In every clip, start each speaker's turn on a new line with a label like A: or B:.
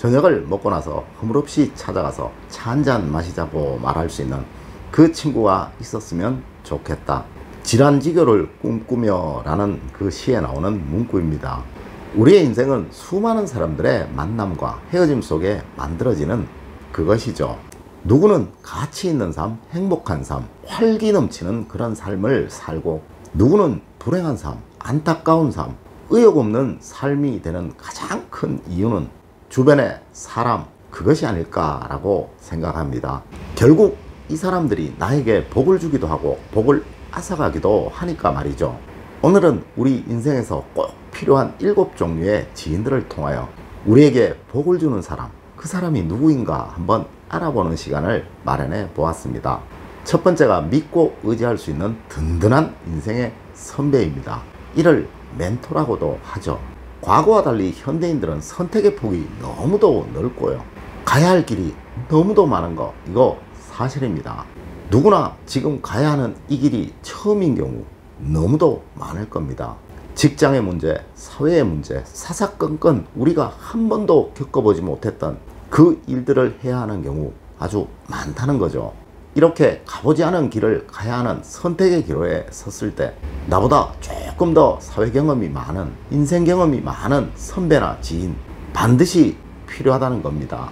A: 저녁을 먹고 나서 허물없이 찾아가서 차 한잔 마시자고 말할 수 있는 그 친구가 있었으면 좋겠다. 질환지교를 꿈꾸며 라는 그 시에 나오는 문구입니다. 우리의 인생은 수많은 사람들의 만남과 헤어짐 속에 만들어지는 그것이죠. 누구는 가치 있는 삶, 행복한 삶, 활기 넘치는 그런 삶을 살고, 누구는 불행한 삶, 안타까운 삶, 의욕 없는 삶이 되는 가장 큰 이유는 주변의 사람, 그것이 아닐까라고 생각합니다. 결국 이 사람들이 나에게 복을 주기도 하고 복을 앗아가기도 하니까 말이죠. 오늘은 우리 인생에서 꼭 필요한 7종류의 지인들을 통하여 우리에게 복을 주는 사람, 그 사람이 누구인가 한번 알아보는 시간을 마련해 보았습니다. 첫 번째가 믿고 의지할 수 있는 든든한 인생의 선배입니다. 이를 멘토라고도 하죠. 과거와 달리 현대인들은 선택의 폭이 너무도 넓고요. 가야 할 길이 너무도 많은 거, 이거 사실입니다. 누구나 지금 가야 하는 이 길이 처음인 경우 너무도 많을 겁니다. 직장의 문제, 사회의 문제, 사사건건 우리가 한 번도 겪어보지 못했던 그 일들을 해야 하는 경우 아주 많다는 거죠. 이렇게 가보지 않은 길을 가야 하는 선택의 기로에 섰을 때 나보다 조금 더 사회 경험이 많은, 인생 경험이 많은 선배나 지인 반드시 필요하다는 겁니다.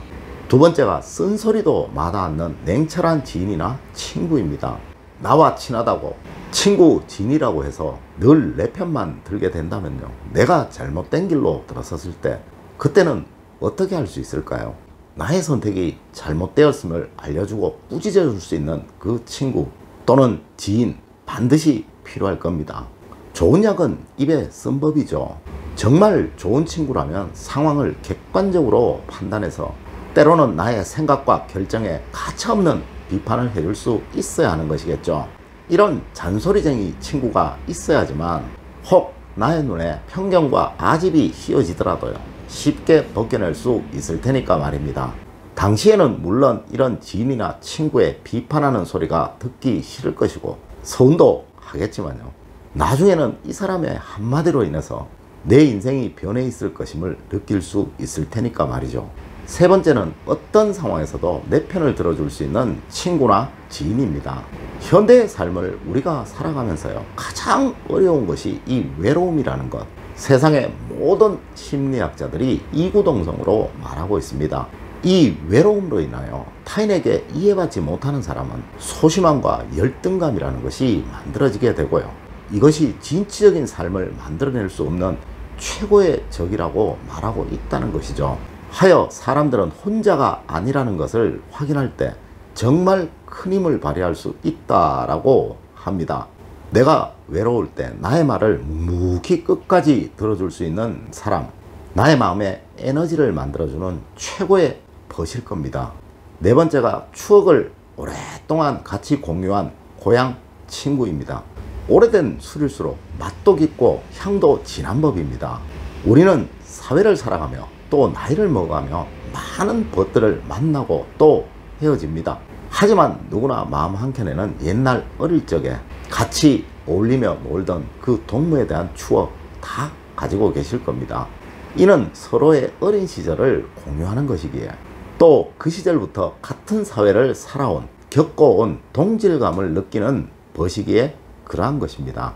A: 두 번째가 쓴소리도 마다 않는 냉철한 지인이나 친구입니다. 나와 친하다고 친구 지인이라고 해서 늘 내 편만 들게 된다면요, 내가 잘못된 길로 들어섰을 때 그때는 어떻게 할 수 있을까요? 나의 선택이 잘못되었음을 알려주고 꾸짖어 줄 수 있는 그 친구 또는 지인 반드시 필요할 겁니다. 좋은 약은 입에 쓴 법이죠. 정말 좋은 친구라면 상황을 객관적으로 판단해서 때로는 나의 생각과 결정에 가차없는 비판을 해줄 수 있어야 하는 것이겠죠. 이런 잔소리쟁이 친구가 있어야지만 혹 나의 눈에 편견과 아집이 씌어지더라도요, 쉽게 벗겨낼 수 있을 테니까 말입니다. 당시에는 물론 이런 지인이나 친구의 비판하는 소리가 듣기 싫을 것이고 서운도 하겠지만요, 나중에는 이 사람의 한마디로 인해서 내 인생이 변해 있을 것임을 느낄 수 있을 테니까 말이죠. 세 번째는 어떤 상황에서도 내 편을 들어줄 수 있는 친구나 지인입니다. 현대의 삶을 우리가 살아가면서요, 가장 어려운 것이 이 외로움이라는 것. 세상의 모든 심리학자들이 이구동성으로 말하고 있습니다. 이 외로움으로 인하여 타인에게 이해받지 못하는 사람은 소심함과 열등감이라는 것이 만들어지게 되고요, 이것이 진취적인 삶을 만들어낼 수 없는 최고의 적이라고 말하고 있다는 것이죠. 하여 사람들은 혼자가 아니라는 것을 확인할 때 정말 큰 힘을 발휘할 수 있다라고 합니다. 내가 외로울 때 나의 말을 묵묵히 끝까지 들어줄 수 있는 사람, 나의 마음에 에너지를 만들어주는 최고의 벗일 겁니다. 네 번째가 추억을 오랫동안 같이 공유한 고향 친구입니다. 오래된 술일수록 맛도 깊고 향도 진한 법입니다. 우리는 사회를 살아가며 또 나이를 먹어가며 많은 벗들을 만나고 또 헤어집니다. 하지만 누구나 마음 한켠에는 옛날 어릴 적에 같이 어울리며 놀던 그 동무에 대한 추억 다 가지고 계실 겁니다. 이는 서로의 어린 시절을 공유하는 것이기에 또 그 시절부터 같은 사회를 살아온, 겪어온 동질감을 느끼는 벗이기에 그러한 것입니다.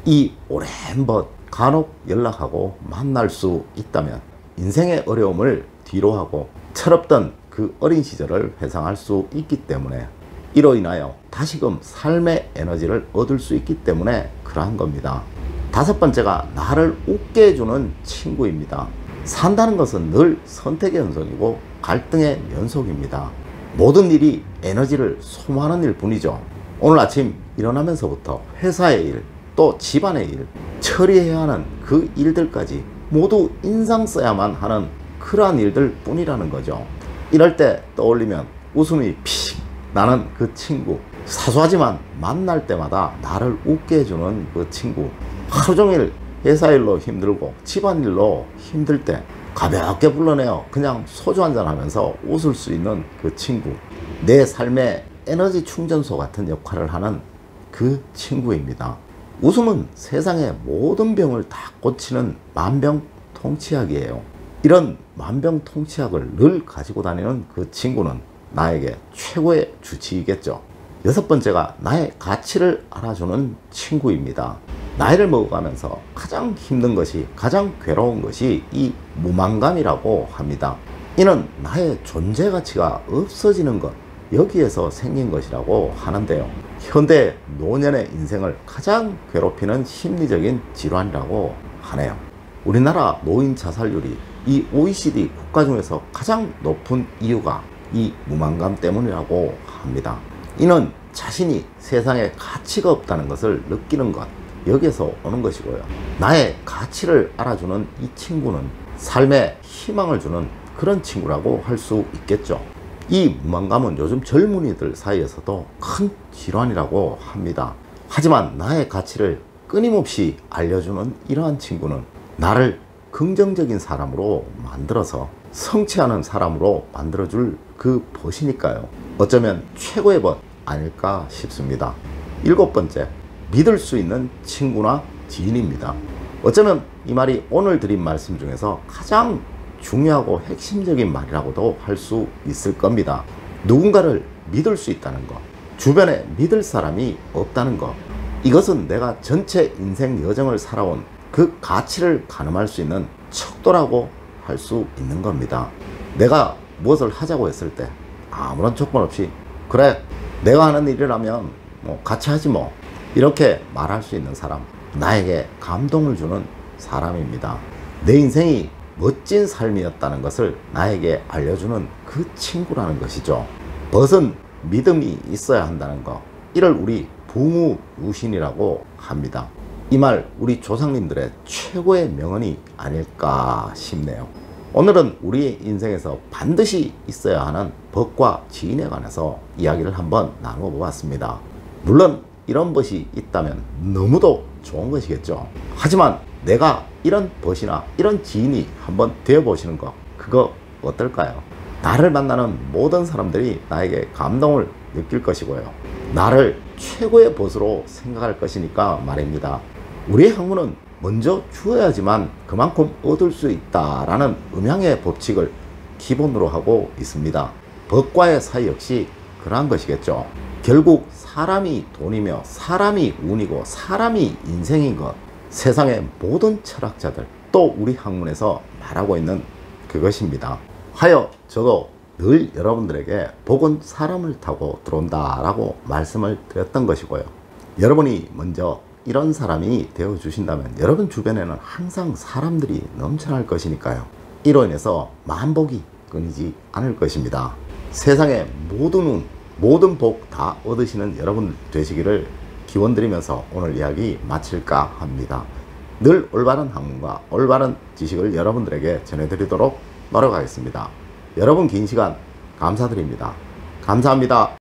A: 이 오랜 벗 간혹 연락하고 만날 수 있다면 인생의 어려움을 뒤로하고 철없던 그 어린 시절을 회상할 수 있기 때문에, 이로 인하여 다시금 삶의 에너지를 얻을 수 있기 때문에 그러한 겁니다. 다섯 번째가 나를 웃게 해주는 친구입니다. 산다는 것은 늘 선택의 연속이고 갈등의 연속입니다. 모든 일이 에너지를 소모하는 일 뿐이죠. 오늘 아침 일어나면서부터 회사의 일, 또 집안의 일, 처리해야 하는 그 일들까지 모두 인상 써야만 하는 그러한 일들 뿐이라는 거죠. 이럴 때 떠올리면 웃음이 픽 나는 그 친구, 사소하지만 만날 때마다 나를 웃게 해주는 그 친구, 하루 종일 회사 일로 힘들고 집안일로 힘들 때 가볍게 불러내어 그냥 소주 한잔 하면서 웃을 수 있는 그 친구, 내 삶의 에너지 충전소 같은 역할을 하는 그 친구입니다. 웃음은 세상의 모든 병을 다 고치는 만병통치약이에요. 이런 만병통치약을 늘 가지고 다니는 그 친구는 나에게 최고의 주치의겠죠. 여섯 번째가 나의 가치를 알아주는 친구입니다. 나이를 먹어가면서 가장 힘든 것이, 가장 괴로운 것이 이 무만감이라고 합니다. 이는 나의 존재 가치가 없어지는 것, 여기에서 생긴 것이라고 하는데요. 현대 노년의 인생을 가장 괴롭히는 심리적인 질환이라고 하네요. 우리나라 노인 자살률이 이 OECD 국가 중에서 가장 높은 이유가 이 무만감 때문이라고 합니다. 이는 자신이 세상에 가치가 없다는 것을 느끼는 것, 여기에서 오는 것이고요. 나의 가치를 알아주는 이 친구는 삶에 희망을 주는 그런 친구라고 할 수 있겠죠. 이 무만감은 요즘 젊은이들 사이에서도 큰 질환이라고 합니다. 하지만 나의 가치를 끊임없이 알려주는 이러한 친구는 나를 긍정적인 사람으로 만들어서 성취하는 사람으로 만들어줄 그 벗이니까요. 어쩌면 최고의 벗 아닐까 싶습니다. 일곱 번째, 믿을 수 있는 친구나 지인입니다. 어쩌면 이 말이 오늘 드린 말씀 중에서 가장 중요하고 핵심적인 말이라고도 할 수 있을 겁니다. 누군가를 믿을 수 있다는 것, 주변에 믿을 사람이 없다는 것, 이것은 내가 전체 인생 여정을 살아온 그 가치를 가늠할 수 있는 척도라고 할 수 있는 겁니다. 내가 무엇을 하자고 했을 때 아무런 조건 없이 그래, 내가 하는 일이라면 같이 하지 뭐, 이렇게 말할 수 있는 사람, 나에게 감동을 주는 사람입니다. 내 인생이 멋진 삶이었다는 것을 나에게 알려주는 그 친구라는 것이죠. 벗은 믿음이 있어야 한다는 것, 이를 우리 부무유신이라고 합니다. 이 말 우리 조상님들의 최고의 명언이 아닐까 싶네요. 오늘은 우리의 인생에서 반드시 있어야 하는 벗과 지인에 관해서 이야기를 한번 나누어 보았습니다. 물론 이런 벗이 있다면 너무도 좋은 것이겠죠. 하지만 내가 이런 벗이나 이런 지인이 한번 되어보시는 것, 그거 어떨까요? 나를 만나는 모든 사람들이 나에게 감동을 느낄 것이고요. 나를 최고의 벗으로 생각할 것이니까 말입니다. 우리의 학문은 먼저 주어야지만 그만큼 얻을 수 있다라는 음양의 법칙을 기본으로 하고 있습니다. 벗과의 사이 역시 그러한 것이겠죠. 결국 사람이 돈이며 사람이 운이고 사람이 인생인 것, 세상의 모든 철학자들, 또 우리 학문에서 말하고 있는 그것입니다. 하여 저도 늘 여러분들에게 복은 사람을 타고 들어온다 라고 말씀을 드렸던 것이고요. 여러분이 먼저 이런 사람이 되어 주신다면 여러분 주변에는 항상 사람들이 넘쳐날 것이니까요. 이로 인해서 만복이 끊이지 않을 것입니다. 세상의 모든 복 다 얻으시는 여러분 되시기를 기원드리면서 오늘 이야기 마칠까 합니다. 늘 올바른 학문과 올바른 지식을 여러분들에게 전해드리도록 노력하겠습니다. 여러분 긴 시간 감사드립니다. 감사합니다.